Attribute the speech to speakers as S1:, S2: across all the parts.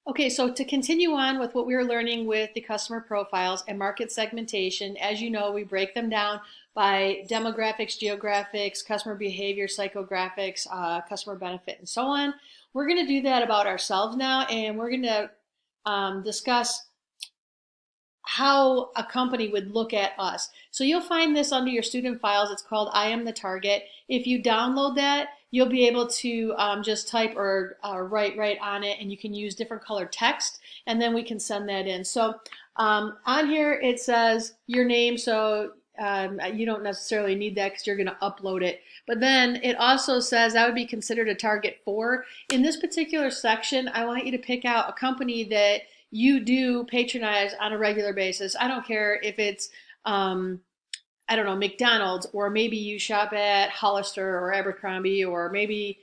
S1: Okay, so to continue on with what we were learning with the customer profiles and market segmentation, as you know, we break them down by demographics, geographics, customer behavior, psychographics, customer benefit, and so on. We're going to do that about ourselves now, and we're going to discuss how a company would look at us. So you'll find this under your student files. It's called I Am the Target. If you download that, you'll be able to just type or write right on it, and you can use different colored text, and then we can send that in. So on here it says your name, so you don't necessarily need that because you're going to upload it. But then it also says that would be considered a target for. In this particular section, I want you to pick out a company that you do patronize on a regular basis. I don't care if it's, I don't know, McDonald's, or maybe you shop at Hollister or Abercrombie, or maybe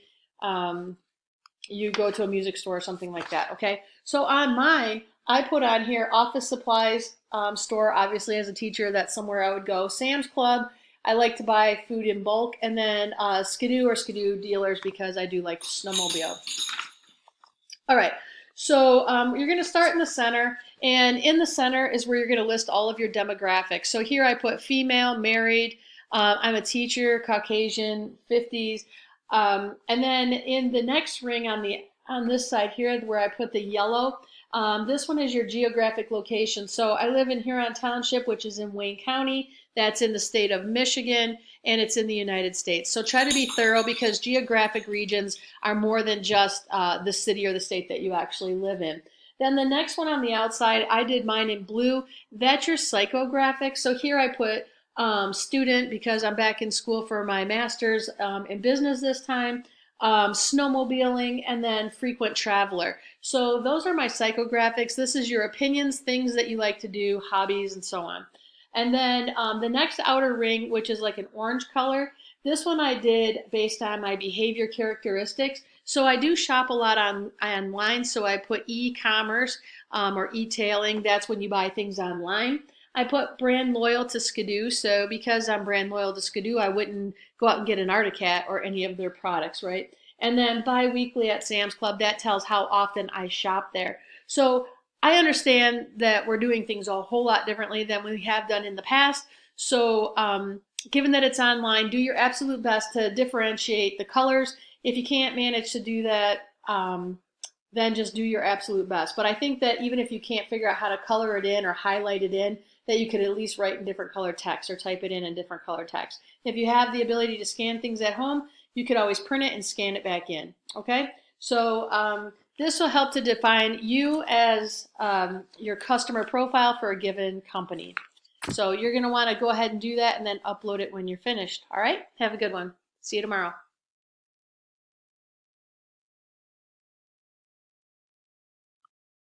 S1: you go to a music store or something like that, okay? So on mine, I put on here office supplies store. Obviously, as a teacher, that's somewhere I would go. Sam's Club, I like to buy food in bulk, and then Skidoo or Skidoo dealers because I do like to snowmobile. All right, so you're going to start in the center, and in the center is where you're going to list all of your demographics. So here I put female, married, I'm a teacher, Caucasian, 50s, and then in the next ring on this side here where I put the yellow, this one is your geographic location. So I live in Huron Township, which is in Wayne County. That's in the state of Michigan, and it's in the United States. So try to be thorough because geographic regions are more than just the city or the state that you actually live in. Then the next one on the outside, I did mine in blue. That's your psychographic. So here I put student because I'm back in school for my master's in business this time, snowmobiling, and then frequent traveler. So those are my psychographics. This is your opinions, things that you like to do, hobbies, and so on. And then the next outer ring, which is like an orange color, this one I did based on my behavior characteristics. So I do shop a lot online, so I put e-commerce or e-tailing. That's when you buy things online. I put brand loyal to Skidoo, so because I'm brand loyal to Skidoo, I wouldn't go out and get an Arctic Cat or any of their products, right? And then bi-weekly at Sam's Club, that tells how often I shop there. So I understand that we're doing things a whole lot differently than we have done in the past. So given that it's online, do your absolute best to differentiate the colors. If you can't manage to do that, then just do your absolute best. But I think that even if you can't figure out how to color it in or highlight it in, that you could at least write in different color text or type it in different color text. If you have the ability to scan things at home, you could always print it and scan it back in, okay? So this will help to define you as your customer profile for a given company. So you're gonna wanna go ahead and do that and then upload it when you're finished, all right? Have a good one. See you tomorrow.